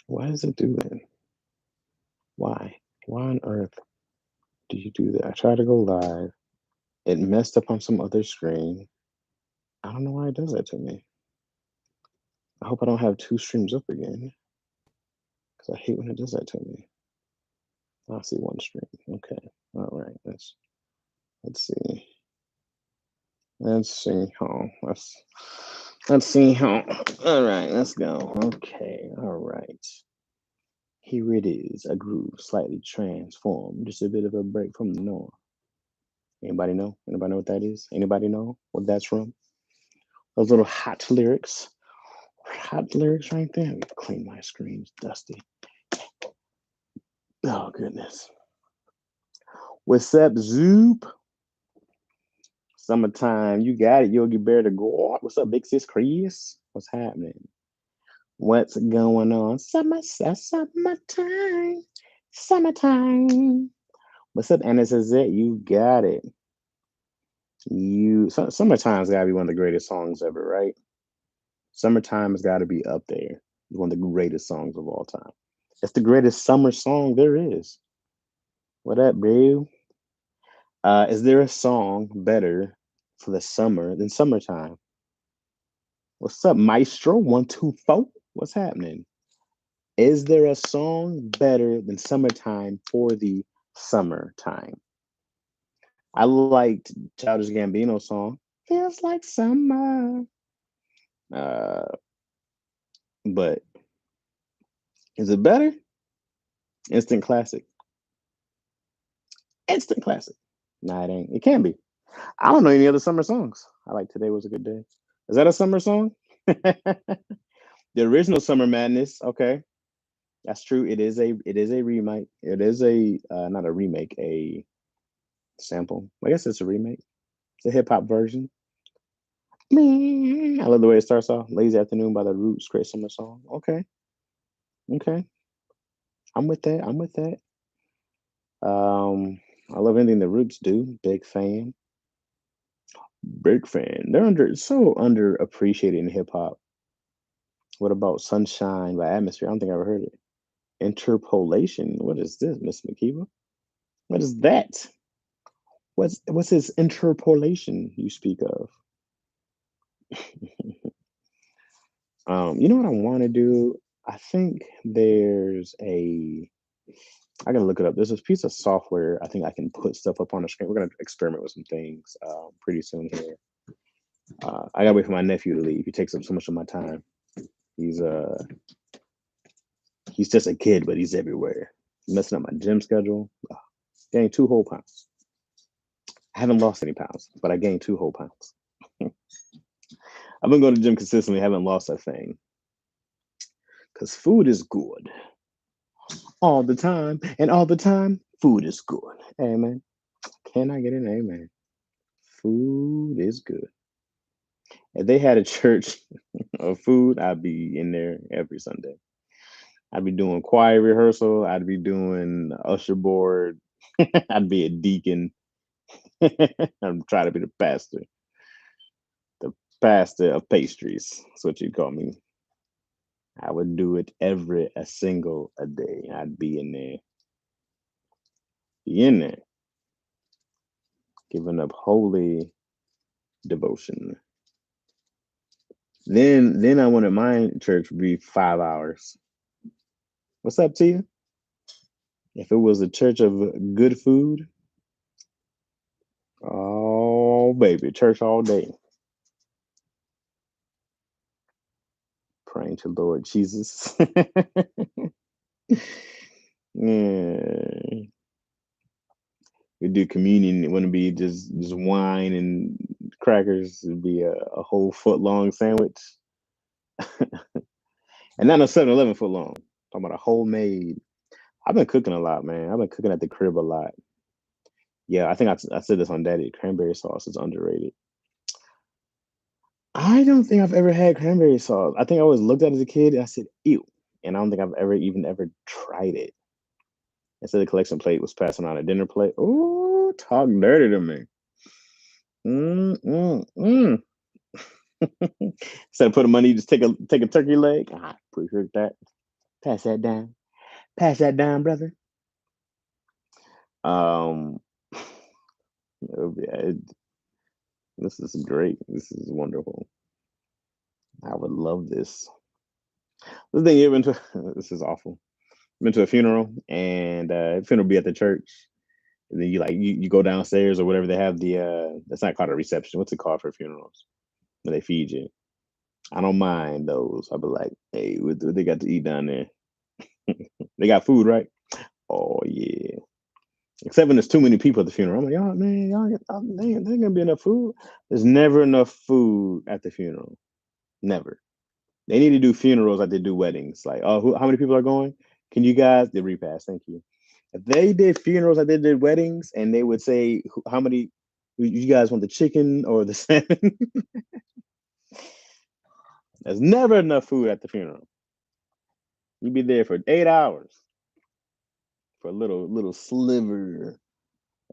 Why does it do that? Why? Why on earth do you do that? I tried to go live. It messed up on some other screen. I don't know why it does that to me. I hope I don't have two streams up again because I hate when it does that to me. I see one stream. Okay. All right. Let's see. Let's see how. Let's see how. All right. Let's go. Okay. All right. Here it is. A groove slightly transformed. Just a bit of a break from the norm. Anybody know? Anybody know what that is? Anybody know what that's from? Those little hot lyrics. Hot lyrics right there. Let me clean my screen. It's dusty. Oh goodness. What's up, Zoop? Summertime. You got it. Yogi Bear to go. What's up, Big Sis Chris? What's happening? What's going on? Summertime. Summertime. What's up, Anna says it. You got it. Summertime's gotta be one of the greatest songs ever, right? Summertime has got to be up there. It's one of the greatest songs of all time. It's the greatest summer song there is. What up, bro? Is there a song better for the summer than Summertime? What's up, Maestro? 124. What's happening? Is there a song better than Summertime for the summertime? I liked Childish Gambino's song. Feels like summer. Uh, but is it better? Instant classic. Instant classic. Nah, it ain't. It can be. I don't know any other summer songs. I like Today Was a Good Day. Is that a summer song? The original Summer Madness. Okay, that's true. It is a remake. It is a not a remake, a sample. I guess it's a remake. It's a hip hop version. Man, I love the way it starts off. Lazy Afternoon by the Roots, great summer song. Okay, okay. I'm with that. I'm with that. I love anything the Roots do. Big fan. Big fan. They're so underappreciated in hip hop. What about Sunshine by Atmosphere? I don't think I ever heard it. Interpolation. What is this, Miss McKeever? What is that? What's this interpolation you speak of? You know what I want to do? I think there's a. I gotta look it up. There's this piece of software. I think I can put stuff up on the screen. We're gonna experiment with some things pretty soon here. I gotta wait for my nephew to leave. He takes up so much of my time. He's uh he's just a kid, but he's everywhere. Messing up my gym schedule. Gained 2 whole pounds. I haven't lost any pounds, but I gained 2 whole pounds. I've been going to the gym consistently, haven't lost a thing. Because food is good all the time, and all the time, food is good. Amen. Can I get an amen? Food is good. If they had a church of food, I'd be in there every Sunday. I'd be doing choir rehearsal. I'd be doing usher board. I'd be a deacon. I'm trying to be the pastor of pastries. That's what you call me. I would do it every a single a day. I'd be in there, giving up holy devotion. Then I wanted my church to be 5 hours. What's up to you? If it was a church of good food, oh baby, church all day, praying to Lord Jesus. Yeah. We do communion. It wouldn't be just wine and crackers. It'd be a whole foot long sandwich, and not a 7-Eleven foot long. Talking about a homemade. I've been cooking a lot, man. I've been cooking at the crib a lot. Yeah, I think I said this on Daddy. Cranberry sauce is underrated. I don't think I've ever had cranberry sauce. I think I always looked at it as a kid and I said, ew. And I don't think I've ever tried it. Instead, the collection plate was passing on a dinner plate. Oh, talk dirty to me. Mm, mm, mm. Instead of putting money, just take a turkey leg. I appreciate that. Pass that down. Pass that down, brother. Um, yeah, this is great. This is wonderful. I would love this. The thing you been to this is awful. Been to a funeral and funeral be at the church. And then you go downstairs or whatever they have the that's not called a reception. What's it called for funerals? Where they feed you. I don't mind those. I'll be like, hey, what they got to eat down there? They got food, right? Oh yeah. Except when there's too many people at the funeral. I'm like, oh man, y'all get, oh, man, there ain't gonna be enough food. There's never enough food at the funeral. Never. They need to do funerals like they do weddings. Like, oh, how many people are going? Can you guys? The repass. Thank you. If they did funerals like they did weddings, and they would say, how many? You guys want the chicken or the salmon? There's never enough food at the funeral. You'd be there for 8 hours for a little sliver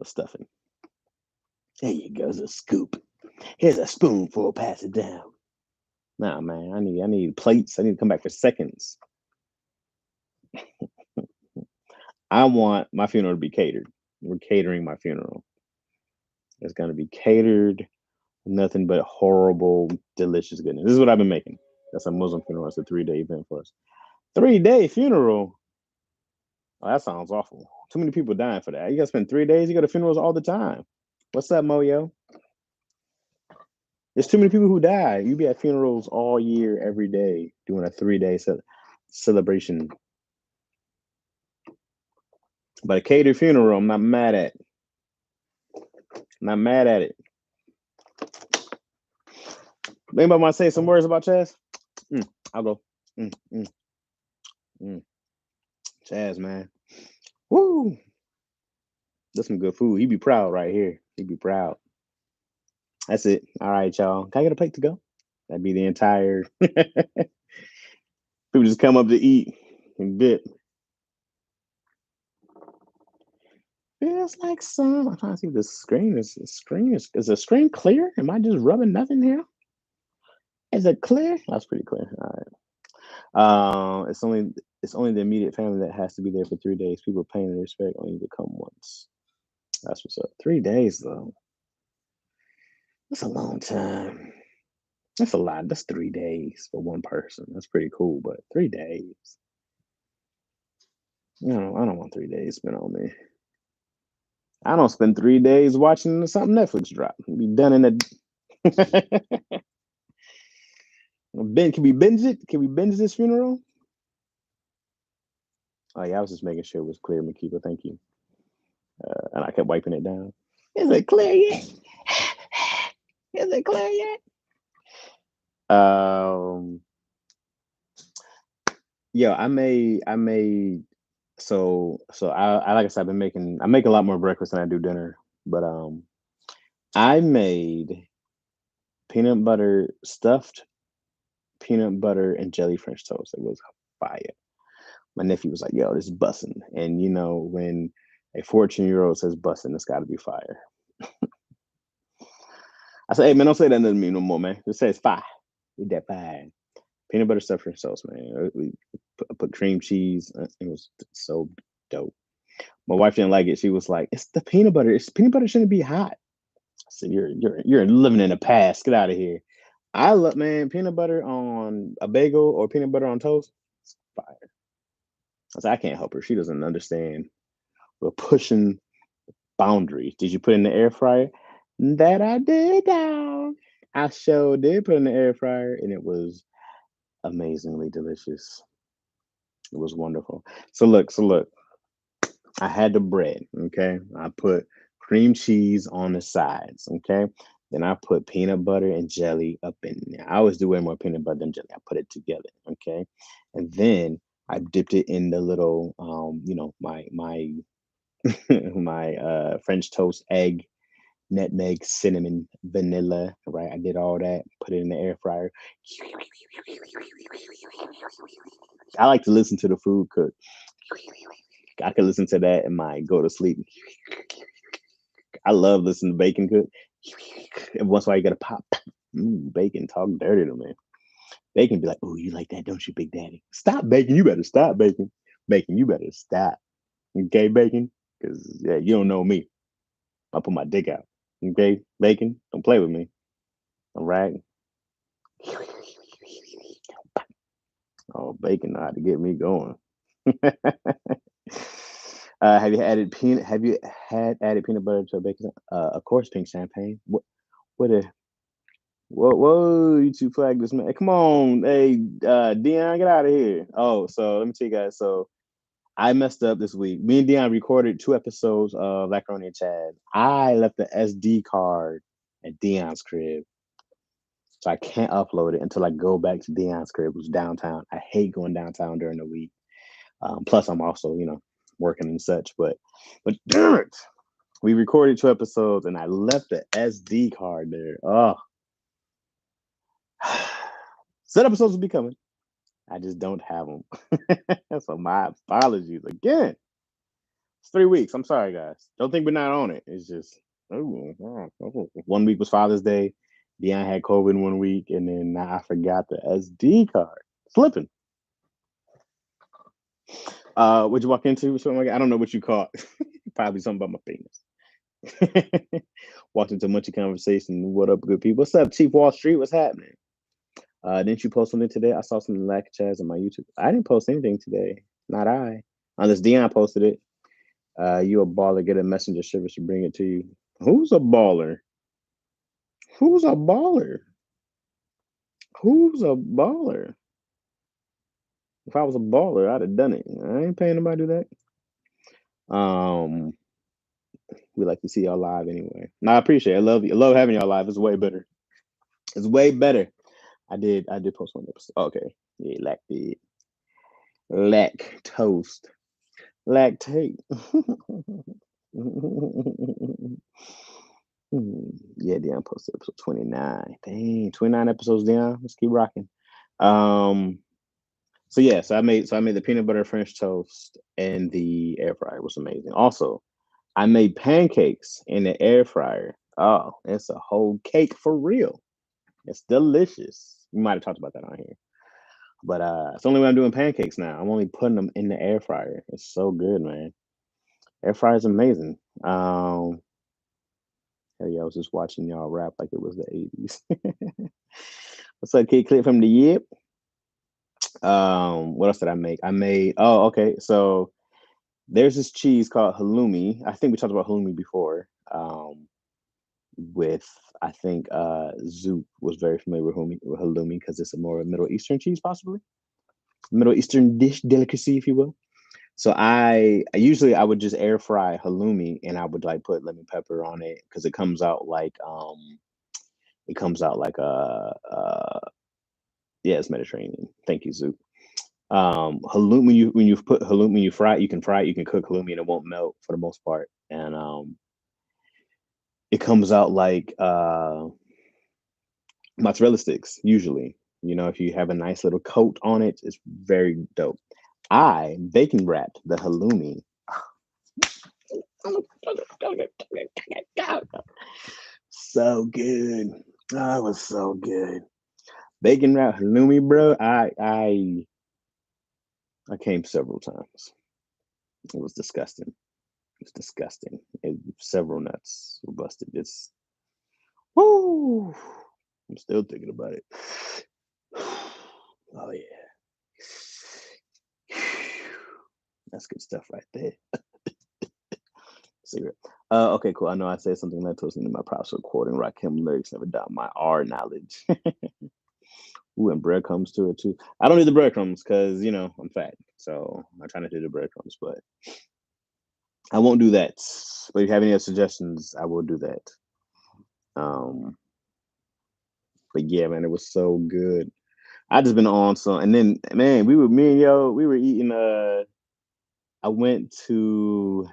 of stuffing. There you go, a scoop. Here's a spoonful. Pass it down. Nah, man, I need plates. I need to come back for seconds. I want my funeral to be catered. We're catering my funeral. It's gonna be catered. Nothing but horrible, delicious goodness. This is what I've been making. That's a Muslim funeral. It's a 3-day event for us. 3-day funeral. Oh, that sounds awful. Too many people dying for that. You gotta spend 3 days. You go to funerals all the time. What's up, Moyo? There's too many people who die. You be at funerals all year, every day, doing a 3-day celebration. But a catered funeral, I'm not mad at. Not mad at it. Anybody want to say some words about Chaz? I'll go. Mm, mm, mm. Chaz, man. Woo! That's some good food. He'd be proud right here. He'd be proud. That's it. All right, y'all. Can I get a plate to go? That'd be the entire. People just come up to eat and dip. Feels like some. I'm trying to see if the screen is the screen clear? Am I just rubbing nothing here? Is it clear? That's pretty clear. All right. It's only the immediate family that has to be there for 3 days. People paying their respect only need to come once. That's what's up. 3 days though. That's a long time. That's a lot. That's 3 days for one person. That's pretty cool, but 3 days. I don't want 3 days spent on me. I don't spend 3 days watching something Netflix drop. Be done in a Ben, can we binge it? Can we binge this funeral? Oh yeah, I was just making sure it was clear, Makiba. Thank you. And I kept wiping it down. Is it clear yet? Is it clear yet? Yeah, I made so I like I said, I make a lot more breakfast than I do dinner. But I made peanut butter stuffed peanut butter and jelly French toast. It was fire. My nephew was like, "Yo, this is bussin'," and when a 14-year-old says bussin', it's got to be fire. I said, "Hey man, don't say that doesn't mean no more, man. Just say it's fire. Eat that fire." Peanut butter stuffed French toast, man. We put cream cheese. It was so dope. My wife didn't like it. She was like, "It's the peanut butter. It's peanut butter shouldn't be hot." I said, "You're living in the past. Get out of here." I love man peanut butter on a bagel or peanut butter on toast. It's fire. I said, I can't help her. She doesn't understand. We're pushing boundaries. Did you put in the air fryer? That I did, dog. I sure did put in the air fryer, and it was amazingly delicious. It was wonderful. So look. I had the bread. Okay, I put cream cheese on the sides. Okay, then I put peanut butter and jelly up in there. I always do way more peanut butter than jelly. I put it together. Okay, and then I dipped it in the little, my my French toast, egg, nutmeg, cinnamon, vanilla. Right, I did all that. Put it in the air fryer. I like to listen to the food cook. I could listen to that and my go to sleep. I love listening to bacon cook. Every once in a while, you got to pop. Bacon, talk dirty to me. They can be like, "Oh, you like that, don't you, Big Daddy? Stop, Bacon. You better stop, Bacon. Bacon, you better stop. Okay, Bacon? Because, yeah, you don't know me. I'll put my dick out. Okay, Bacon? Don't play with me. All right? Oh, Bacon know how to get me going. Have you had added peanut butter to a bacon? Of course, pink champagne. What a whoa, you two flag this man. Come on, hey, Dion, get out of here. Oh, so let me tell you guys. So I messed up this week. Me and Dion recorded 2 episodes of Macaroni and Chad. I left the SD card at Dion's crib. So I can't upload it until I go back to Dion's crib, which is downtown. I hate going downtown during the week. Plus, I'm also, working and such. But damn it, we recorded 2 episodes, and I left the SD card there. Oh, said episodes will be coming. I just don't have them. So my apologies again. It's 3 weeks. I'm sorry, guys. Don't think we're not on it. It's just 1 week was Father's Day. Dion had COVID 1 week, and then I forgot the SD card. Slipping. What'd you walk into? Something like that? I don't know what you caught. Probably something about my penis. Walked into a munchy conversation. What up, good people? What's up, Chief Wall Street? What's happening? Didn't you post something today? I saw something like Chaz on my YouTube. I didn't post anything today. Not I. Unless Dion posted it. You a baller. Get a messenger service to bring it to you. Who's a baller? Who's a baller? Who's a baller? If I was a baller, I'd have done it. I ain't paying nobody to do that. We like to see y'all live anyway. No, I appreciate it. I love you. I love having y'all live. It's way better. It's way better. I did post one episode. Okay. Yeah, lactose. Lactate. Yeah, Dion posted episode 29. Dang, 29 episodes down. Let's keep rocking. So yeah, so I made the peanut butter French toast in the air fryer. It was amazing. Also, I made pancakes in the air fryer. Oh, it's a whole cake for real. It's delicious. We might have talked about that on here. But it's the only way I'm doing pancakes now. I'm only putting them in the air fryer. It's so good, man. Air fryer is amazing. Hey, I was just watching y'all rap like it was the 80s. What's up, Kid Clip from the Yip? What else did I make? Okay. So there's this cheese called halloumi. I think we talked about halloumi before. With I think Zoop was very familiar with halloumi because it's a more Middle Eastern cheese, possibly Middle Eastern dish delicacy, if you will. So I would just air fry halloumi and I would like put lemon pepper on it because it comes out like yeah, it's Mediterranean. Thank you, Zoop. Halloumi when you put halloumi when you fry it, you can fry it, you can cook halloumi and it won't melt for the most part. And it comes out like mozzarella sticks usually. If you have a nice little coat on it, it's very dope. I bacon wrapped the halloumi. So good. Oh, it was so good. Bacon wrapped halloumi, bro. I came several times. It was disgusting. It's disgusting. Several nuts were busted. It's woo. I'm still thinking about it. Oh yeah. That's good stuff right there. Cigarette. Okay, cool. I know I said something lactose into my props recording. Rakim lyrics never doubt my R knowledge. Ooh, and breadcrumbs to it too. I don't need the breadcrumbs because I'm fat, so I try not to do the breadcrumbs, but I won't do that. But if you have any other suggestions, I will do that. But yeah, man, it was so good. I just been on some, and then man, me and yo, we were eating. I went to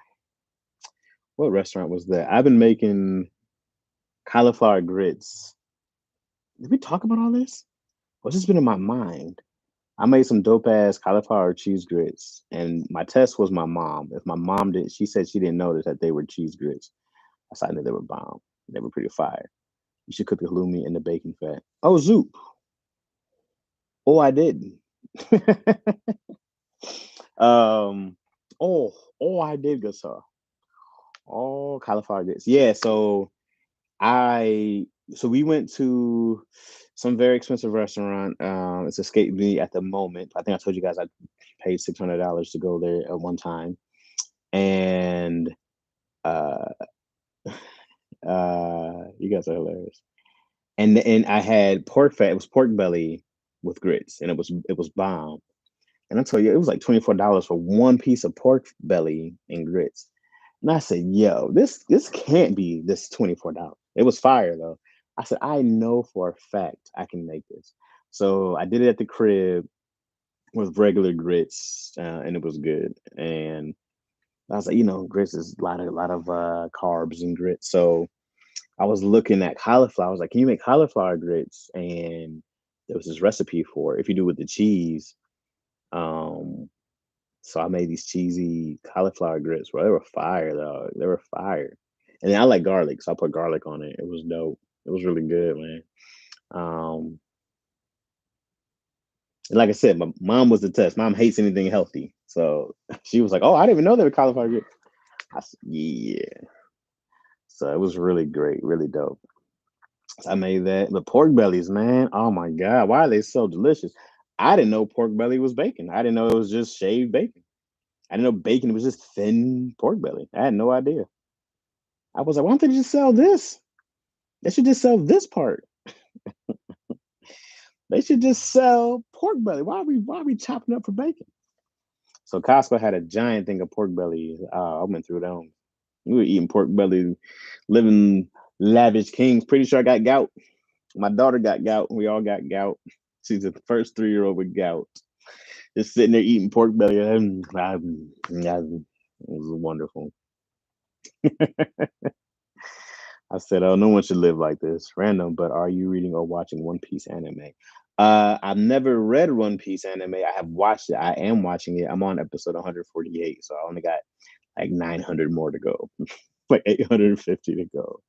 what restaurant was that? I've been making cauliflower grits. Did we talk about all this? What's just been in my mind? I made some dope ass cauliflower cheese grits, and my test was my mom. If my mom didn't, she said she didn't notice that they were cheese grits. I said I knew they were bomb. They were pretty fire. You should cook the halloumi in the bacon fat. Oh, Zoop. Oh, I did. um. Oh, I did go saw. Oh, cauliflower grits. Yeah. I so we went to some very expensive restaurant. It's escaped me at the moment. I think I told you guys I paid $600 to go there at one time, and uh, you guys are hilarious. And I had pork fat. It was pork belly with grits, and it was bomb. And I told you it was like $24 for one piece of pork belly and grits. And I said, "Yo, this can't be this $24." It was fire though. I said, "I know for a fact I can make this." So I did it at the crib with regular grits, and it was good. And I was like, grits is a lot of carbs and grits. So I was looking at cauliflower. I was like, "Can you make cauliflower grits?" And there was this recipe for it. If you do it with the cheese, um, so I made these cheesy cauliflower grits, bro. They were fire, though. They were fire. And then I like garlic, so I put garlic on it. It was dope. It was really good, man. Um, and like I said, my mom was the test. Mom hates anything healthy, so she was like, "Oh, I didn't even know they were cauliflower grits." I said, "Yeah." So it was really great, really dope. So I made that. The pork bellies, man. Oh my god, why are they so delicious? I didn't know pork belly was bacon. I didn't know it was just shaved bacon. I didn't know bacon was just thin pork belly. I had no idea. I was like, why don't they just sell this? They should just sell this part. They should just sell pork belly. Why are we chopping up for bacon? So Costco had a giant thing of pork belly. I went through them. We were eating pork belly, living lavish kings. Pretty sure I got gout. My daughter got gout. We all got gout. She's the first 3-year-old with gout. Just sitting there eating pork belly. It was wonderful. I said, "Oh, no one should live like this." Random, but are you reading or watching One Piece anime? I've never read One Piece anime. I have watched it. I am watching it. I'm on episode 148, so I only got like 900 more to go, like 850 to go.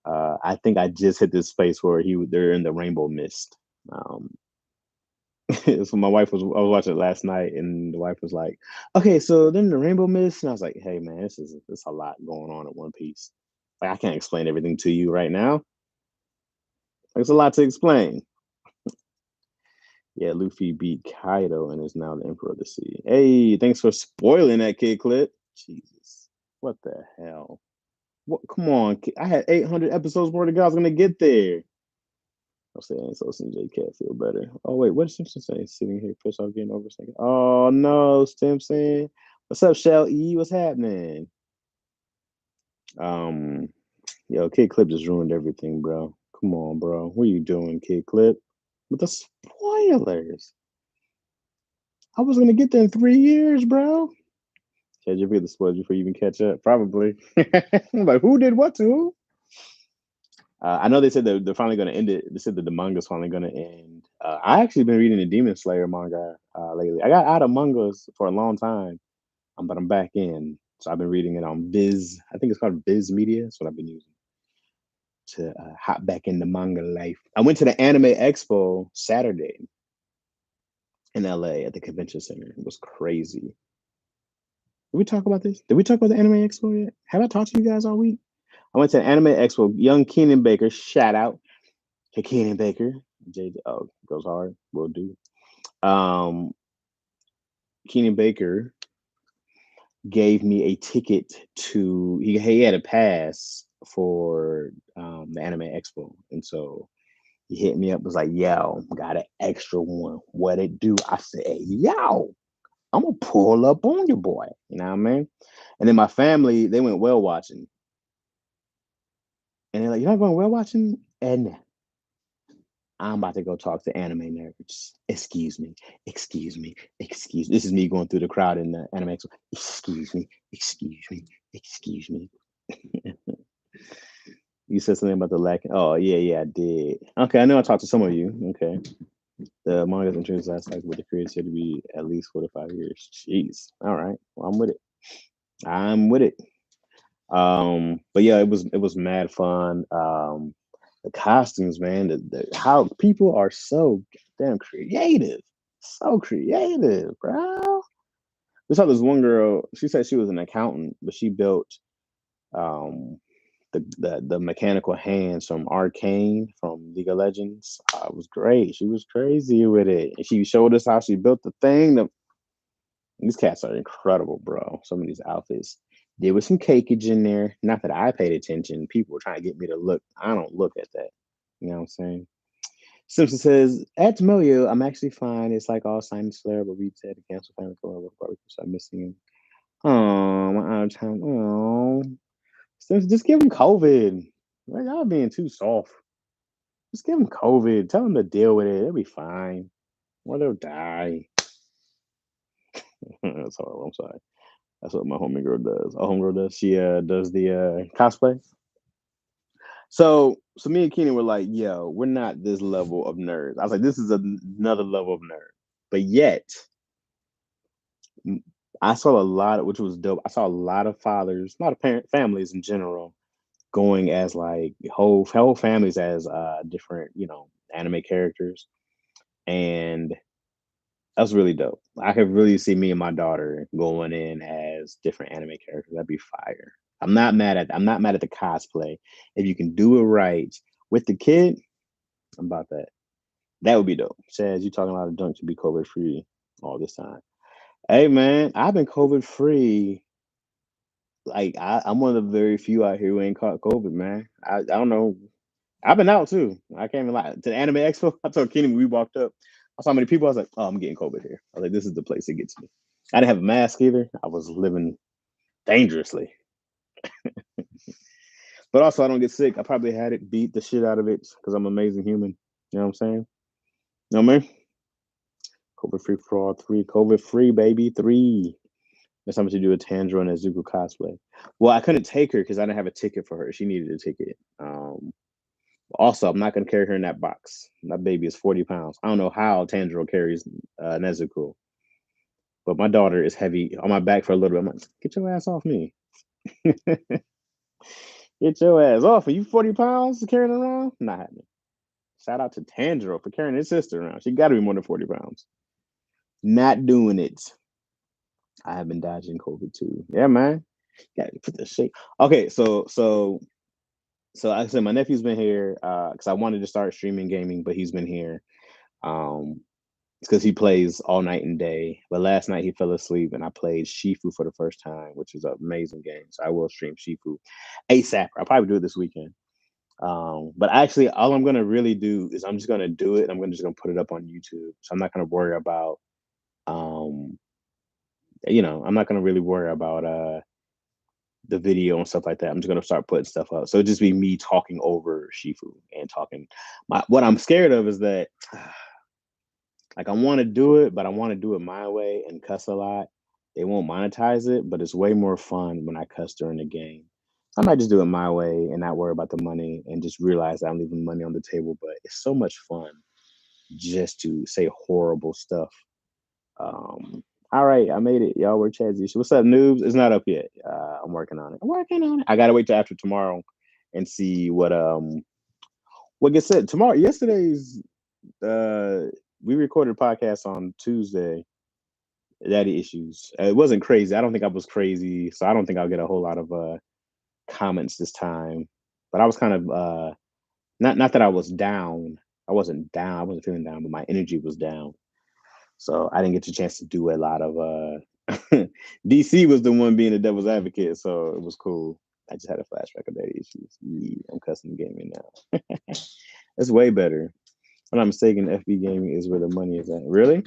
I think I just hit this space where they're in the rainbow mist. Um, so my wife I was watching it last night, and the wife was like, "Okay, so then the rainbow mist," and I was like, "Hey, man, this a lot going on at One Piece. Like, I can't explain everything to you right now. There's a lot to explain." Yeah, Luffy beat Kaido and is now the Emperor of the Sea. Hey, thanks for spoiling that kid clip. Jesus, what the hell? What? Come on, I had 800 episodes more to go. I was gonna get there. I'll say ain't so CJ can't feel better. Oh wait, what did Simpson say? Sitting here, pissed off, getting over second. Oh no, Simpson. What's up, Shell E? What's happening? Um, yo, Kid Clip just ruined everything, bro. Come on, bro. What are you doing, Kid Clip? With the spoilers. I was gonna get there in 3 years, bro. Catch you get the spoilers before you even catch up. Probably. I'm like, who did what to who? I know they said that they're finally going to end it. They said that the manga's finally going to end. I actually been reading the Demon Slayer manga lately. I got out of mangas for a long time, but I'm back in. So I've been reading it on Viz. I think it's called Viz Media. That's what I've been using to hop back into manga life. I went to the Anime Expo Saturday in LA at the convention center. It was crazy. Did we talk about this? Did we talk about the Anime Expo yet? Have I talked to you guys all week? I went to the Anime Expo. Young Keenan Baker, shout out to Keenan Baker. JJ, oh, goes hard. Will do. Um, Keenan Baker gave me a ticket to. He had a pass for the Anime Expo, and so he hit me up. Was like, "Yo, got an extra one. What it do?" I said, "Hey, yo, I'm gonna pull up on you, boy." You know what I mean? And then my family, they went whale watching, and they're like, "You're not going whale watching?" And I'm about to go talk to anime nerds. Excuse me, excuse me, excuse me. This is me going through the crowd in the anime. Excuse me, excuse me, excuse me. You said something about the lack. Oh, yeah, yeah, I did. Okay, I know I talked to some of you. Okay. The manga's entrance last cycle with the creator said to be at least 4 to 5 years. Jeez. All right. Well, I'm with it. I'm with it. But yeah, it was mad fun. The costumes, man. How people are so Damn creative. So creative, bro. We saw this one girl, she said she was an accountant, but she built um the mechanical hands from Arcane from League of Legends. It was great. She was crazy with it. And she showed us how she built the thing. These cats are incredible, bro. Some of these outfits. There was some cakeage in there. Not that I paid attention. People were trying to get me to look. I don't look at that. You know what I'm saying? Simpson says, at Tamoyo, I'm actually fine. It's like all sinus flare, but we had to cancel family for work barbecue, so I'm missing him. Oh, my out of time. Oh, just give him COVID. Like, y'all being too soft. Just give him COVID. Tell him to deal with it. They'll be fine. Or they'll die. That's horrible. I'm sorry. That's what my homie girl does. Our homegirl does. She does the cosplay. So me and Keenan were like, yo, we're not this level of nerds. I was like, this is another level of nerd. But yet, I saw a lot of, which was dope. I saw a lot of fathers, a lot of families in general, going as like whole families as different, anime characters, and that's really dope. I could really see me and my daughter going in as different anime characters. That'd be fire. I'm not mad at the cosplay. If you can do it right with the kid, I'm about that. That would be dope. Chaz, you talking a lot of junk to be COVID free all this time. Hey man, I've been COVID free. Like I'm one of the very few out here who ain't caught COVID, man. I don't know. I've been out too. I can't even lie. To the anime expo, I told Kenny when we walked up, I saw how many people. I was like, oh, I'm getting COVID here. I was like, this is the place that gets me. I didn't have a mask either. I was living dangerously. But also I don't get sick. I probably had it, beat the shit out of it because I'm an amazing human. You know what I'm saying? You know what I mean? COVID free for all three. COVID free, baby. Three. That's how much you do a Tanjiro and a Zuko cosplay. Well, I couldn't take her because I didn't have a ticket for her. She needed a ticket. Also, I'm not going to carry her in that box. My baby is 40 pounds. I don't know how Tanjiro carries Nezuko, but my daughter is heavy on my back for a little bit. I'm like, get your ass off me. Get your ass off. Are you 40 pounds carrying around? Not happening. Shout out to Tanjiro for carrying his sister around. She got to be more than 40 pounds. Not doing it. I have been dodging COVID too. Yeah, man. Got to put the shit. Okay, so like I said, my nephew's been here because I wanted to start streaming gaming, but he's been here. Um, it's because he plays all night and day. But last night he fell asleep, and I played Shifu for the first time, which is an amazing game. So I will stream Shifu ASAP. I'll probably do it this weekend. But actually, all I'm gonna really do is I'm just gonna do it. And I'm just gonna put it up on YouTube. So I'm not gonna worry about, um, I'm not gonna really worry about the video and stuff like that. I'm just gonna start putting stuff up. So it'll just be me talking over Shifu and talking. What I'm scared of is that like I want to do it, but I want to do it my way and cuss a lot. They won't monetize it, but it's way more fun when I cuss during the game. I might just do it my way and not worry about the money and just realize that I'm leaving money on the table. But it's so much fun just to say horrible stuff. Um, all right, I made it. Y'all were Chazzy. What's up, noobs? It's not up yet. I'm working on it. I'm working on it. I gotta wait till after tomorrow and see what gets said tomorrow. Yesterday's uh we recorded a podcast on Tuesday. Daddy issues. It wasn't crazy. I don't think I was crazy, so I don't think I'll get a whole lot of comments this time. But I was kind of not that I was down. I wasn't down. I wasn't feeling down, but my energy was down. So I didn't get the chance to do a lot of DC was the one being the devil's advocate, so it was cool. I just had a flashback of daddy issues. Yeah, I'm custom gaming now. It's way better. If I'm not mistaken, FB gaming is where the money is at. Really?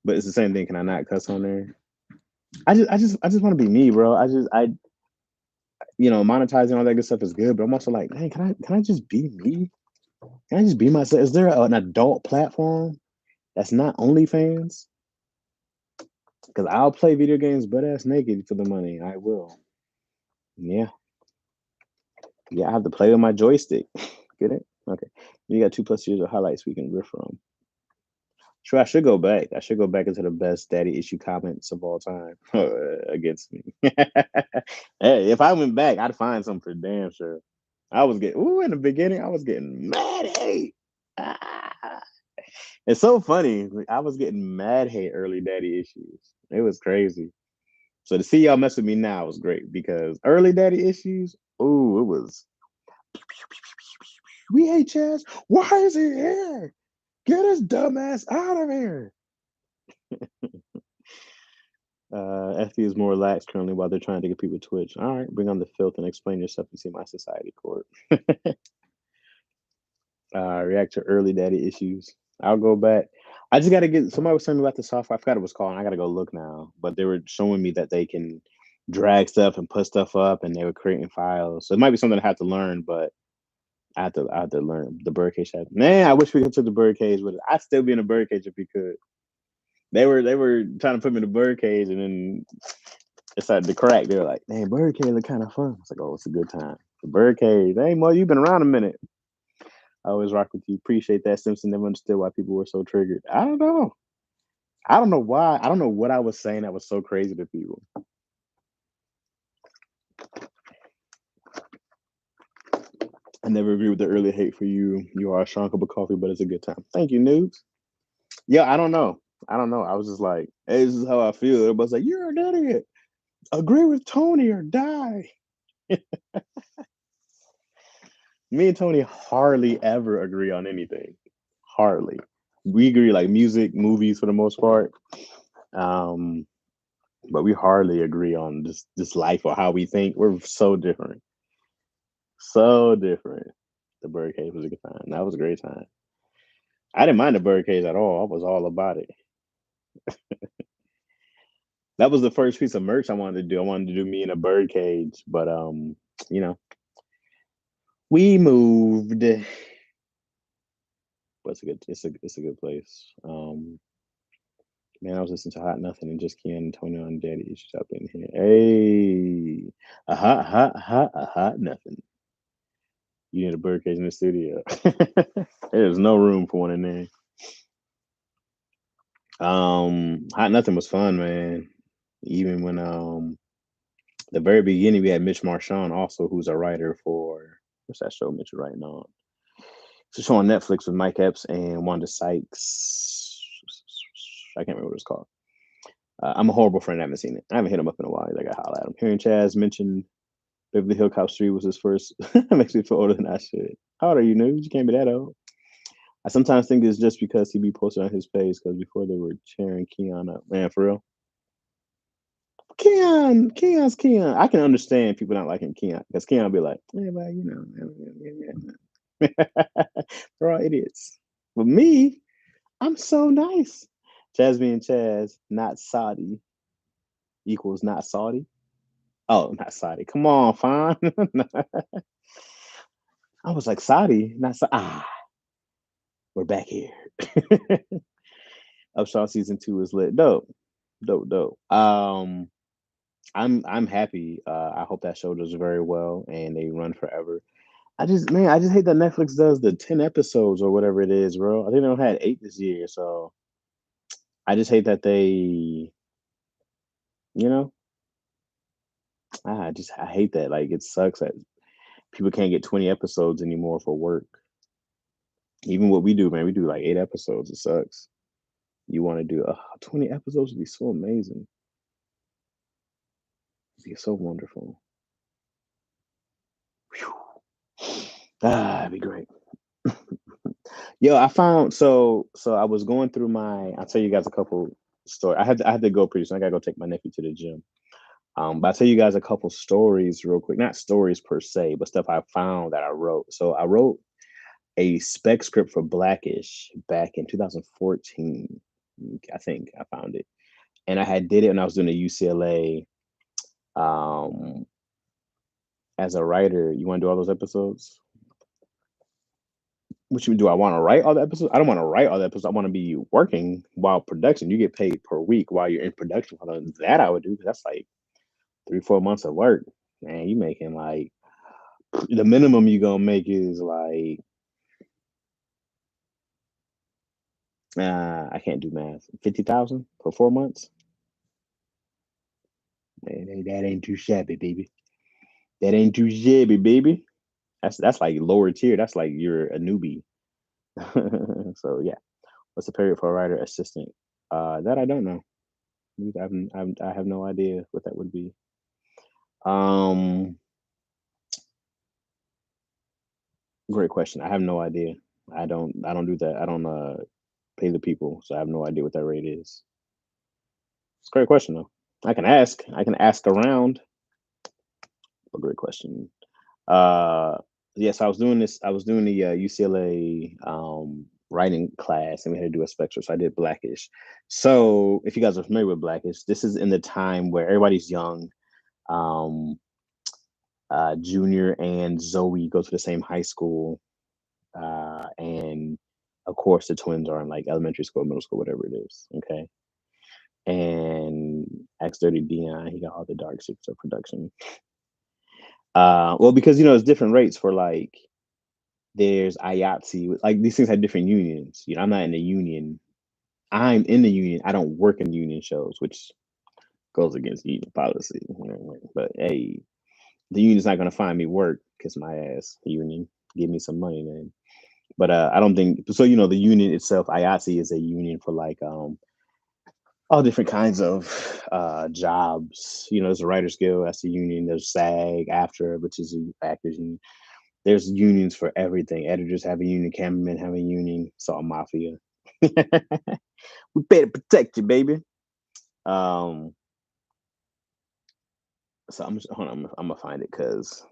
But it's the same thing. Can I not cuss on there? I just want to be me, bro. Monetizing all that good stuff is good, but I'm also like, man, can I just be me? Can I just be myself? Is there an adult platform that's not OnlyFans? Because I'll play video games butt ass naked for the money. I will. Yeah. Yeah, I have to play with my joystick. Get it? Okay. You got 2+ years of highlights we can riff from. Sure, I should go back. I should go back into the best daddy issue comments of all time against me. Hey, if I went back, I'd find something for damn sure. I was getting in the beginning, I was getting mad hate. It's so funny. Like, I was getting mad hate early daddy issues. It was crazy. So to see y'all mess with me now was great because early daddy issues, ooh, it was we hate Chaz. Why is he here? Get his dumb ass out of here. FD is more lax currently while they're trying to get people Twitch. All right, bring on the filth and explain yourself and see my society court. React to early daddy issues. I'll go back. I just got to get somebody was telling me about the software. I forgot what it was called. And I got to go look now. But they were showing me that they can drag stuff and put stuff up, and they were creating files. So it might be something I have to learn, but I have to learn the birdcage. Man, I wish we could take the birdcage with it. I'd still be in a birdcage if we could. They were trying to put me in the birdcage, and then it started to crack. They were like, "Man, birdcage look kind of fun." I was like, "Oh, it's a good time." The birdcage. Hey, Mo, you've been around a minute. I always rock with you. Appreciate that. Simpson never understood why people were so triggered. I don't know. I don't know why. I don't know what I was saying that was so crazy to people. I never agree with the early hate for you. You are a strong cup of coffee, but it's a good time. Thank you, Noobs. Yeah, I don't know. I don't know. I was just like, hey, this is how I feel. Everybody's like, you're an idiot. Agree with Tony or die. Me and Tony hardly ever agree on anything. Hardly. We agree like music, movies for the most part. Um, but we hardly agree on just life or how we think. We're so different. So different. The birdcage was a good time. That was a great time. I didn't mind the birdcage at all. I was all about it. That was the first piece of merch I wanted to do. I wanted to do me in a birdcage, but you know, we moved. But it's a good place. Man, I was listening to Hot Nothing and just Ken Antonio and Daddy issues up in here. Hey, a hot nothing. You need a birdcage in the studio. There's no room for one in there. Hot Nothing was fun, man. Even when the very beginning we had Mitch Marchand also, who's a writer for what's that show Mitch is writing on? It's a show on Netflix with Mike Epps and Wanda Sykes. I can't remember what it's called. I'm a horrible friend. I haven't seen it. I haven't hit him up in a while. He's like, I holla at him. Hearing Chaz mention Beverly Hill Cop 3 was his first. Makes me feel older than I should. How old are you, News? You can't be that old. I sometimes think it's just because he be posted on his page because before they were cheering Keon up. Man, for real. Keon's Keon. I can understand people not liking Keon because Keon be like, yeah, but they're all idiots. But me, I'm so nice. Chaz being Chaz, not Saudi equals not Saudi. Oh, not Saudi. Come on, fine. I was like Saudi, not Saudi. We're back here. Upshot season 2 is lit. Dope, dope, dope. I'm happy. I hope that show does very well and they run forever. I just hate that Netflix does the 10 episodes or whatever it is, bro. I think they had 8 this year, so I just hate that they, you know, I hate that. Like it sucks that people can't get 20 episodes anymore for work. Even what we do, man, we do like 8 episodes. It sucks. You want to do 20 episodes would be so amazing. It'd be so wonderful. Whew. It'd be great. Yo, I found so I was going through I'll tell you guys a couple stories. I had to go pretty soon. I gotta go take my nephew to the gym. But I'll tell you guys a couple stories real quick. Not stories per se, but stuff I found that I wrote. So I wrote a spec script for Blackish back in 2014. I think I found it. And I had did it when I was doing a UCLA um as a writer. You want to do all those episodes? What you do? I want to write all the episodes. I don't want to write all the episodes. I want to be working while production. You get paid per week while you're in production. Although that I would do because that's like 3 4 months of work. Man, you making like the minimum you gonna make is like I can't do math. 50,000 for 4 months. Man, that ain't too shabby, baby. That ain't too shabby, baby. That's like lower tier. That's like you're a newbie. So yeah, what's the period for a writer assistant? That I don't know. I have no idea what that would be. Um, Great question. I have no idea. I don't do that. I don't pay the people, so I have no idea what that rate is. It's a great question though. I can ask. I can ask around. A great question. Uh, yes, I was doing this. I was doing the UCLA writing class, and we had to do a spectrum. So I did Blackish. So if you guys are familiar with Blackish, this is in the time where everybody's young. Um, Junior and Zoe go to the same high school, and of course the twins are in like elementary school, middle school, whatever it is. Okay, and X Dirty Dion, he got all the dark secrets of production. Well, because it's different rates for like there's IATSE, like these things have different unions. I'm not in the union. I'm in the union. I don't work in union shows, which goes against union policy. But hey, the union's not gonna find me work. Kiss my ass, union. Give me some money, man. But I don't think so. The union itself, IATSE, is a union for like all different kinds of jobs. There's a writers guild, that's a union. There's SAG, after, which is a actors union. There's unions for everything. Editors have a union, cameramen have a union. It's all mafia. We pay to protect you, baby. Um, so I'm just, hold on. I'm gonna find it because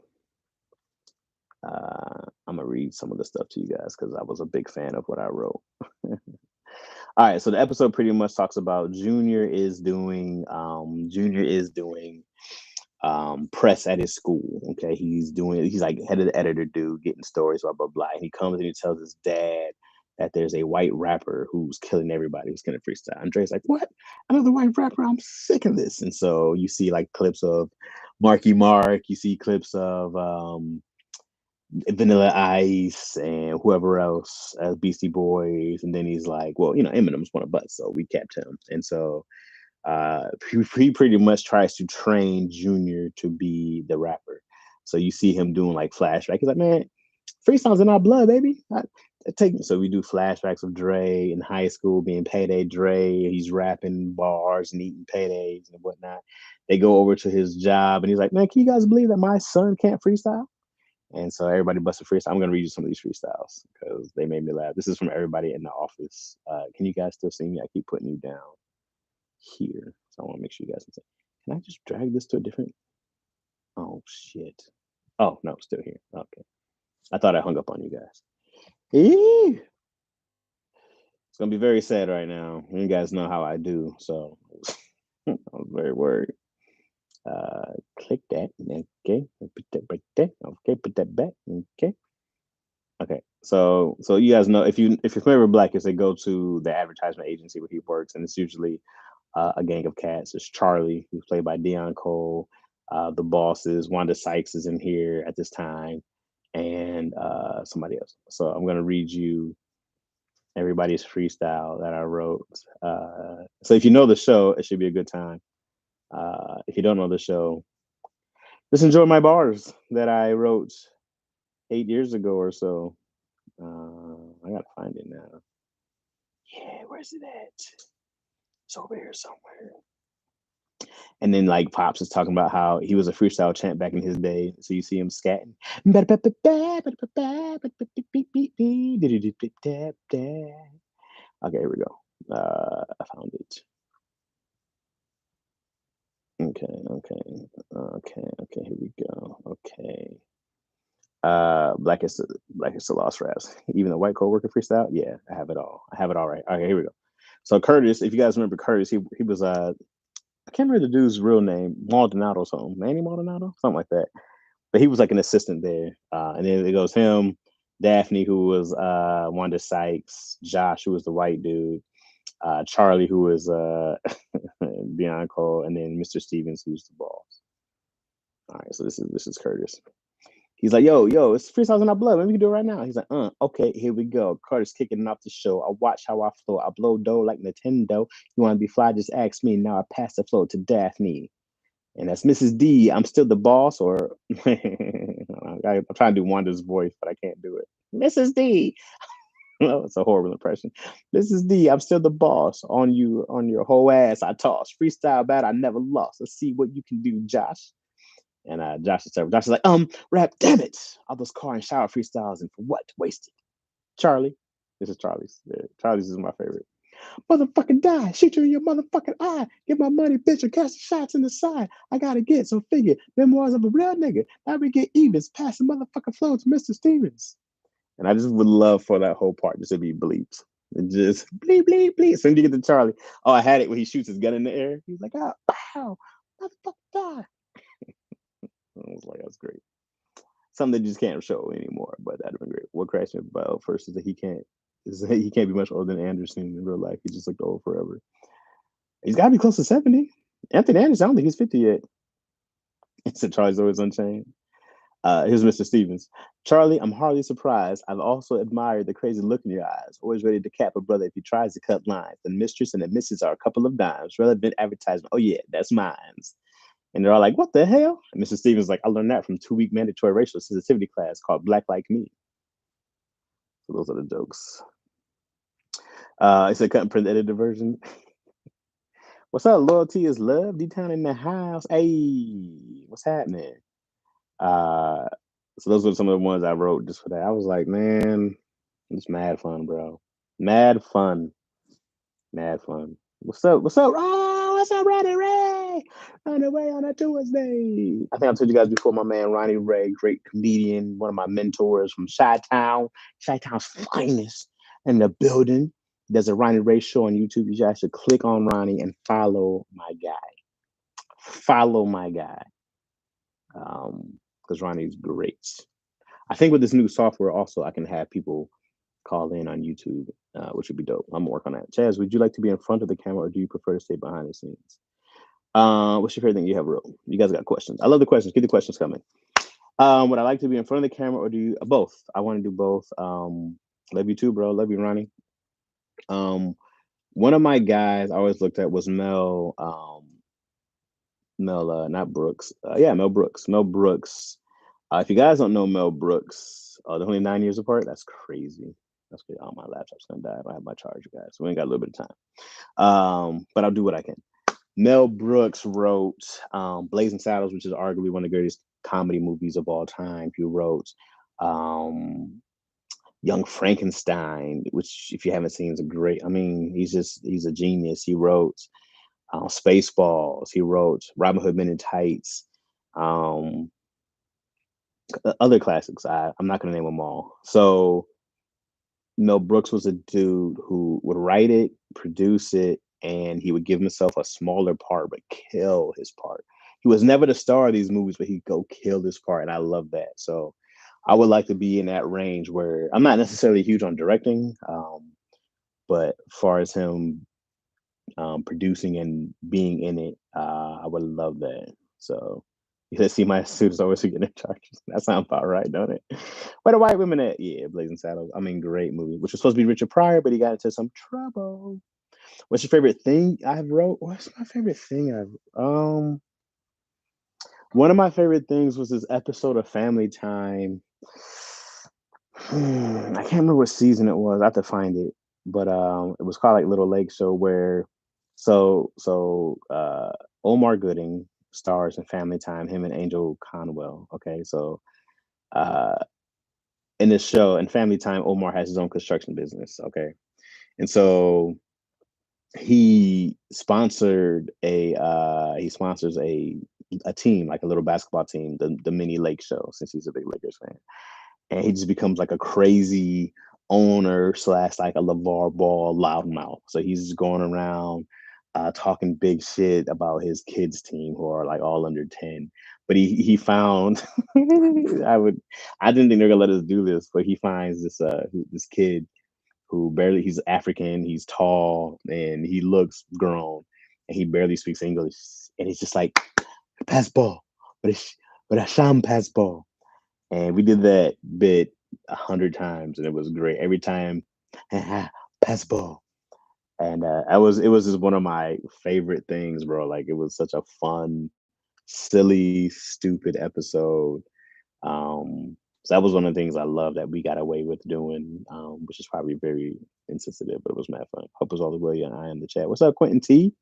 I'm gonna read some of the stuff to you guys because I was a big fan of what I wrote. All right, so the episode pretty much talks about Junior is doing press at his school. Okay, he's like head of the editor dude, getting stories, blah blah blah. And he comes and he tells his dad that there's a white rapper who's killing everybody, who's gonna freestyle. Andre's like, "What? Another white rapper? I'm sick of this." And so you see like clips of Marky Mark, you see clips of Vanilla Ice and whoever else as Beastie Boys, and then he's like, "Well, Eminem's one of us, so we kept him." And so he pretty much tries to train Junior to be the rapper. So you see him doing like flashback. He's like, "Man, freestyles in our blood, baby. Take me." So we do flashbacks of Dre in high school being Payday Dre. He's rapping bars and eating paydays and whatnot. They go over to his job, and he's like, "Man, can you guys believe that my son can't freestyle?" And so everybody busted freestyle. I'm gonna read you some of these freestyles because they made me laugh. This is from everybody in the office. Can you guys still see me? I keep putting you down here, so I want to make sure you guys can see. Can I just drag this to a different? Oh shit! Oh no, still here. Okay, I thought I hung up on you guys. Eee! It's gonna be very sad right now. You guys know how I do, so I was very worried. Click that. Okay, put that right there. Okay, put that back. Okay. Okay, so you guys know if you're familiar with Black, is they go to the advertisement agency where he works, and it's usually a gang of cats. It's Charlie, who's played by Dion Cole. The bosses, Wanda Sykes is in here at this time, and somebody else. So I'm gonna read you everybody's freestyle that I wrote. So if you know the show, it should be a good time. If you don't know the show, just enjoy my bars that I wrote 8 years ago or so. I gotta find it now. Yeah, where's it at? It's over here somewhere. And then like Pops is talking about how he was a freestyle champ back in his day. So you see him scatting. Okay, here we go. I found it. Okay. Here we go. Okay. Black is the Lost Raps. Even the white coworker freestyle. Yeah, I have it all. I have it all right. Okay, here we go. So Curtis, if you guys remember Curtis, he was I can't remember the dude's real name, Maldonado something, Manny Maldonado, something like that. But he was like an assistant there. And then it goes him, Daphne, who was Wanda Sykes, Josh, who was the white dude, Charlie, who was Beyond Cole, and then Mr. Stevens, who's the boss. All right, so this is Curtis. He's like, yo, it's freestyles in our blood. Maybe we can do it right now. He's like, okay, here we go. Curtis kicking it off the show. I watch how I flow. I blow dough like Nintendo. You want to be fly? Just ask me. Now I pass the flow to Daphne. And that's Mrs. D. I'm still the boss, or I'm trying to do Wanda's voice, but I can't do it. Mrs. D. Well, it's a horrible impression. This is D. I'm still the boss on you on your whole ass. I toss freestyle bat. I never lost. Let's see what you can do, Josh. And Josh is terrible. Josh is like, rap, damn it. All those car and shower freestyles and for what? Wasted. Charlie. This is Charlie's. Yeah, Charlie's is my favorite. Motherfucking die. Shoot you in your motherfucking eye. Get my money, bitch, or cast shots in the side. I gotta get some figure. Memoirs of a real nigga. Now we get evens. Pass the motherfucking flow to Mr. Stevens. And I just would love for that whole part just to be bleeps. And just bleep, bleep, bleep. As soon as you get to Charlie, oh, I had it when he shoots his gun in the air. He's like, oh, pow, motherfucker die. I was like, that's great. Something they just can't show anymore, but that'd have been great. What cracks me about first is that he can't be much older than Anderson in real life. He just looked old forever. He's got to be close to 70. Anthony Anderson, I don't think he's 50 yet. So Charlie's always unchained. Here's Mr. Stevens. Charlie, I'm hardly surprised. I've also admired the crazy look in your eyes, always ready to cap a brother if he tries to cut lines. The mistress and the missus are a couple of dimes. Relevant advertisement. Oh, yeah, that's mine. And they're all like, what the hell? And Mr. Stevens like, I learned that from 2-week mandatory racial sensitivity class called Black Like Me. So those are the jokes. It's a cut and print edited version. What's up? Loyalty is love. D-Town in the house. Hey, what's happening? Uh, so those were some of the ones I wrote just for that. I was like, man, it's mad fun, bro. Mad fun. Mad fun. What's up? What's up? Oh, what's up, Ronnie Ray? On the way on a Tuesday. I think I told you guys before, my man Ronnie Ray, great comedian, one of my mentors from Chi-Town, Chi-Town's finest in the building. There's a Ronnie Ray show on YouTube. You guys should click on Ronnie and follow my guy. Follow my guy. Because Ronnie's great. I think with this new software, also, I can have people call in on YouTube, which would be dope. I'm gonna work on that. Chaz, would you like to be in front of the camera or do you prefer to stay behind the scenes? What's your favorite thing you have wrote? You guys got questions. I love the questions. Keep the questions coming. Would I like to be in front of the camera or do you both? I want to do both. Love you too, bro. Love you, Ronnie. One of my guys I always looked at was Mel. Not Brooks. Yeah, Mel Brooks. Mel Brooks. If you guys don't know Mel Brooks, they're only 9 years apart. That's crazy. That's crazy. Oh, my laptop's gonna die if I have my charger, guys. So we ain't got a little bit of time. But I'll do what I can. Mel Brooks wrote Blazing Saddles, which is arguably one of the greatest comedy movies of all time. He wrote Young Frankenstein, which if you haven't seen is a great. I mean, he's a genius. He wrote Spaceballs. He wrote Robin Hood Men in Tights. Other classics. I'm not going to name them all. So Mel Brooks was a dude who would write it, produce it, and he would give himself a smaller part, but kill his part. He was never the star of these movies, but he'd go kill this part, and I love that. So I would like to be in that range where I'm not necessarily huge on directing, but as far as him producing and being in it, I would love that. So let's see, my students always getting their charges. That sounds about right, don't it? Where the white women at? Yeah, Blazing Saddles. I mean, great movie, which was supposed to be Richard Pryor, but he got into some trouble. What's your favorite thing I've wrote? What's my favorite thing one of my favorite things was this episode of Family Time. I can't remember what season it was. I have to find it, but it was called like Little Lake Show, where Omar Gooding stars in Family Time, him and Angel Conwell. Okay, so uh, in this show in Family Time, Omar has his own construction business. Okay, and so he sponsors a team, like a little basketball team, the mini Lake Show, since he's a big Lakers fan, and he just becomes like a crazy owner slash like a LeVar Ball loudmouth. So he's just going around talking big shit about his kids team who are like all under 10. But he found I didn't think they were gonna let us do this, but he finds this kid who barely he's African, he's tall, and he looks grown, and he barely speaks English, and he's just like pass ball, but I sham pass ball, and we did that bit 100 times, and it was great every time. Pass ball, and it was just one of my favorite things, bro. Like it was such a fun, silly, stupid episode. So that was one of the things I love that we got away with doing, which is probably very insensitive, but it was mad fun. Hope it's all the way. I am the chat. What's up, Quentin T?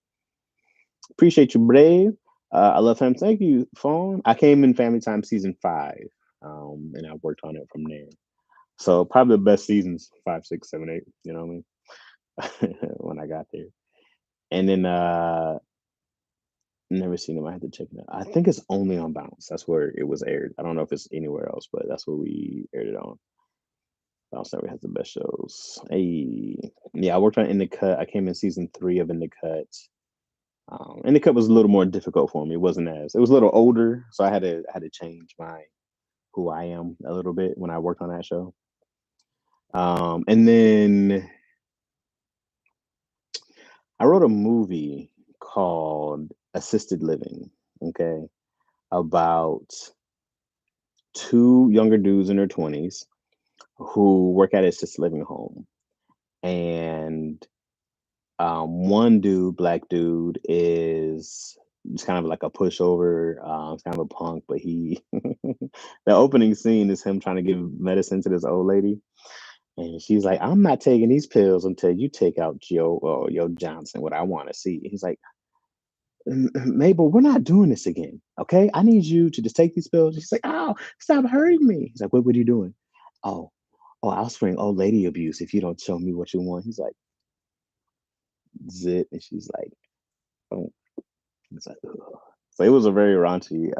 Appreciate you, brave. I love him. Thank you, phone. I came in Family Time season 5, and I worked on it from there. So probably the best seasons 5, 6, 7, 8. You know what I mean? When I got there, and then never seen them. I had to check it out. I think it's only on Bounce. That's where it was aired. I don't know if it's anywhere else, but that's where we aired it on. Bounce Network has the best shows. Hey, yeah, I worked on In the Cut. I came in season 3 of In the Cut. In the Cut was a little more difficult for me. It wasn't as it was a little older, so I had to change my who I am a little bit when I worked on that show. And then I wrote a movie called Assisted Living. Okay, about two younger dudes in their 20s who work at an assisted living home, and one dude, black dude, is just kind of like a pushover. He's kind of a punk, but he the opening scene is him trying to give medicine to this old lady, and she's like, "I'm not taking these pills until you take out Joe Johnson. What I want to see." He's like, Mabel, we're not doing this again. Okay. I need you to just take these pills. She's like, oh, stop hurting me. He's like, what are you doing? Oh, I'll spring old lady abuse if you don't show me what you want. He's like, zit. And she's like, oh, it's like, ugh. So it was a very raunchy,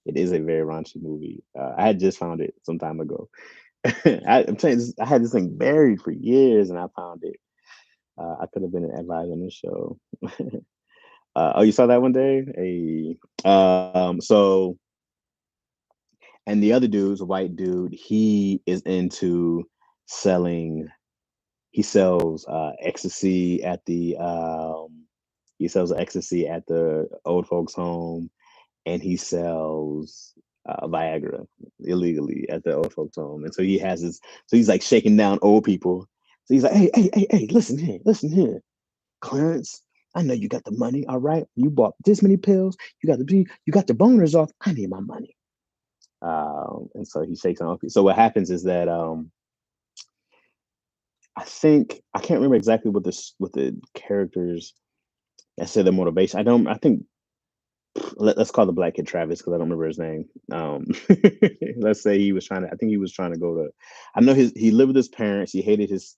it is a very raunchy movie. I had just found it some time ago. I'm telling you, I had this thing buried for years and I found it. I could have been an advisor on this show. Oh, you saw that one day? So and the other dude's a white dude. He is into selling. He sells ecstasy at the. He sells ecstasy at the old folks' home, and he sells Viagra illegally at the old folks' home. And so he has his. So he's like shaking down old people. So he's like, hey, listen here, Clarence. I know you got the money, all right? You bought this many pills. You got the boners off. I need my money. And so he shakes on. So what happens is that I think I can't remember exactly what the characters that said their motivation. I don't. I think let's call the black kid Travis because I don't remember his name. Let's say he was trying to. I think he was trying to go to. I know he lived with his parents. He hated his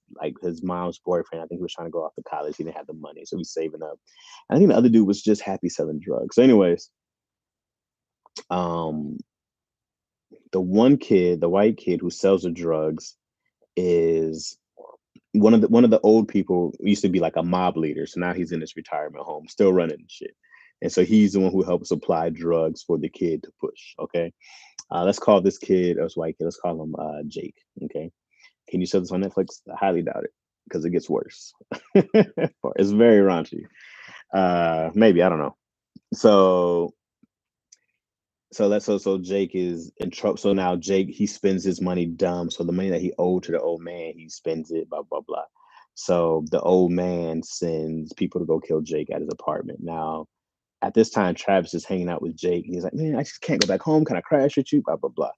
mom's boyfriend. I think he was trying to go off to college. He didn't have the money, so he's saving up. I think the other dude was just happy selling drugs. So, anyways, um, the one kid, the white kid who sells the drugs, is one of the old people used to be like a mob leader. So now he's in this retirement home, still running shit. And so he's the one who helps supply drugs for the kid to push. Okay. Let's call this kid, or white kid, let's call him Jake. Okay. Can you sell this on Netflix? I highly doubt it because it gets worse. It's very raunchy. Maybe, I don't know. So so Jake is in trouble. So now Jake, he spends his money dumb. So the money that he owed to the old man, he spends it, blah blah blah. So the old man sends people to go kill Jake at his apartment. Now at this time, Travis is hanging out with Jake. He's like, man, I just can't go back home. Can I crash with you? Blah blah blah.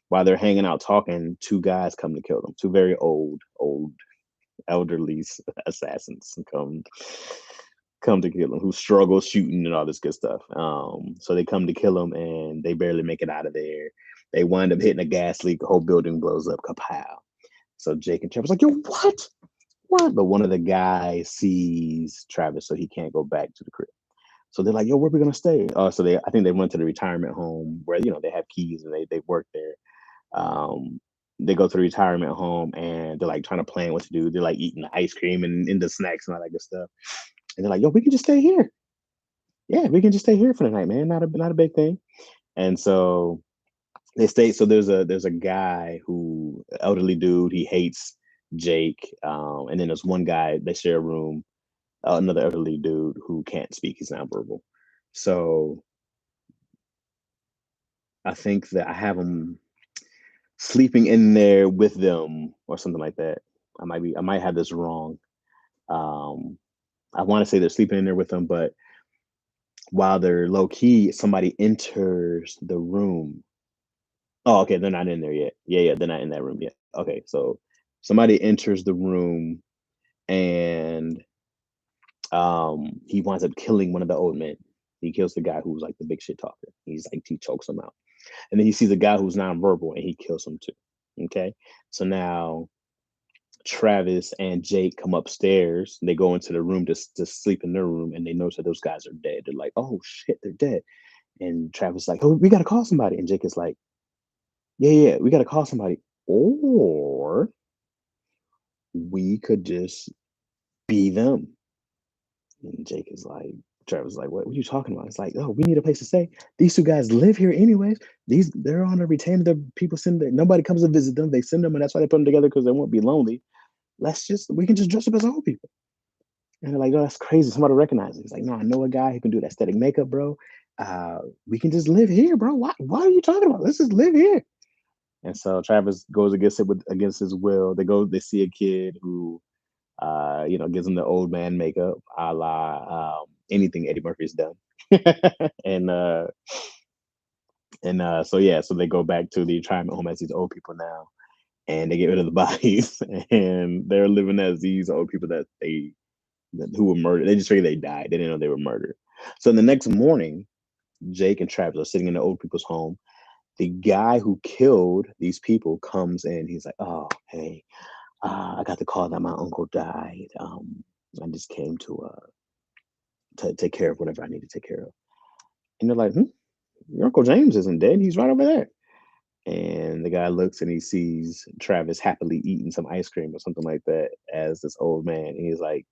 While they're hanging out talking, two guys come to kill them. Two very old elderly assassins come to kill him, who struggle shooting and all this good stuff. So they come to kill him and they barely make it out of there. They wind up hitting a gas leak, the whole building blows up, kapow. So Jake and Travis like, yo, what? What? But one of the guys sees Travis, so he can't go back to the crib. So they're like, yo, where are we gonna stay? So I think they went to the retirement home where they have keys and they work there. Um, they go to the retirement home and they're like trying to plan what to do. They're like eating the ice cream and in the snacks and all that good stuff. And they're like, yo, we can just stay here. Yeah, we can just stay here for the night, man. Not a big thing. And so they stay. So there's a guy who elderly dude. He hates Jake. And then there's one guy they share a room. Another elderly dude who can't speak. He's nonverbal. So I think that I have him sleeping in there with them or something like that. I might have this wrong. Um, I want to say they're sleeping in there with them, but while they're low key, somebody enters the room Oh, okay, they're not in there yet. Yeah, yeah, they're not in that room yet. Okay, so somebody enters the room and he winds up killing one of the old men. He kills the guy who's like the big shit talker. He chokes him out. And then he sees a guy who's nonverbal and he kills him too. Okay. So now Travis and Jake come upstairs. They go into the room to sleep in their room and they notice that those guys are dead. They're like, oh shit, they're dead. And Travis is like, oh, we gotta call somebody. And Jake is like, yeah, yeah, we gotta call somebody. Or we could just be them. And Jake is like, Trevor's like, what are you talking about? It's like, oh, we need a place to stay. These two guys live here anyways. They're on a retainer. The people send there. Nobody comes to visit them. They send them, and that's why they put them together because they won't be lonely. We can just dress up as old people. And they're like, oh, that's crazy. Somebody recognizes it. He's like, no, I know a guy who can do that aesthetic makeup, bro. We can just live here, bro. Why are you talking about? Let's just live here. And so Travis goes against his will. They see a kid who gives him the old man makeup, a la anything Eddie Murphy's done. and so yeah, so they go back to the retirement home as these old people now, and they get rid of the bodies, and they're living as these old people who were murdered. They just figured they died. They didn't know they were murdered. So the next morning, Jake and Travis are sitting in the old people's home. The guy who killed these people comes in. He's like, "Oh, hey, I got the call that my uncle died. I just came to take care of whatever I need to take care of." And they're like, your Uncle James isn't dead. He's right over there. And the guy looks and he sees Travis happily eating some ice cream or something like that as this old man. And he's like,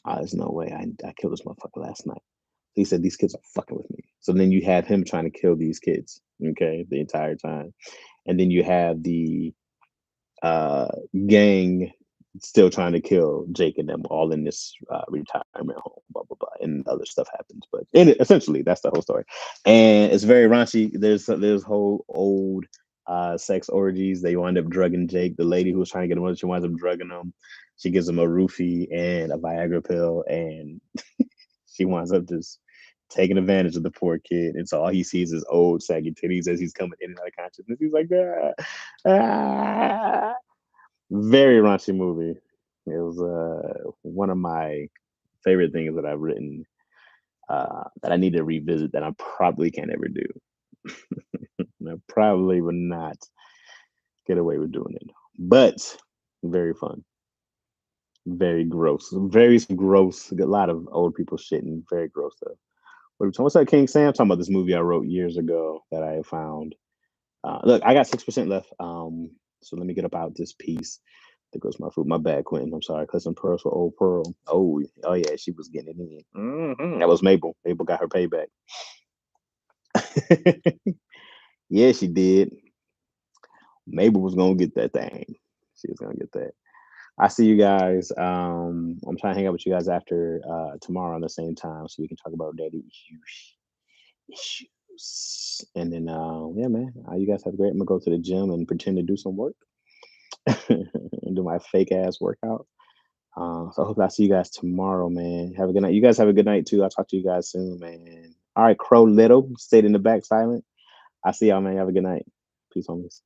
there's no way I killed this motherfucker last night. He said, these kids are fucking with me. So then you have him trying to kill these kids, okay, the entire time. And then you have the uh, gang still trying to kill Jake and them all in this retirement home, blah blah blah, and other stuff happens. But essentially, that's the whole story, and it's very raunchy. There's whole old sex orgies. They wind up drugging Jake. The lady who was trying to get him, she winds up drugging him. She gives him a roofie and a Viagra pill, and she winds up just taking advantage of the poor kid. And so all he sees is old saggy titties as he's coming in and out of consciousness. He's like, ah. Very raunchy movie. It was one of my favorite things that I've written that I need to revisit that I probably can't ever do. I probably would not get away with doing it, but very fun, very gross, very gross. A lot of old people shitting, very gross though. What are we talking? What's that, King Sam? I'm talking about this movie I wrote years ago that I found. Look, I got 6% left. So let me get about this piece. There goes my food. My bad, Quentin. I'm sorry. Cousin Pearls for Old Pearl. Oh yeah, she was getting it in. That was Mabel. Mabel got her payback. Yeah, she did. Mabel was gonna get that thing. She was gonna get that. I see you guys. I'm trying to hang out with you guys after tomorrow on the same time so we can talk about daddy issues. And then yeah, man. You guys have a great. I'm gonna go to the gym and pretend to do some work and do my fake ass workout. So I hope I see you guys tomorrow, man. Have a good night. You guys have a good night too. I'll talk to you guys soon, man. All right, Crow Little stayed in the back silent. I see y'all, man. Have a good night. Peace, homies.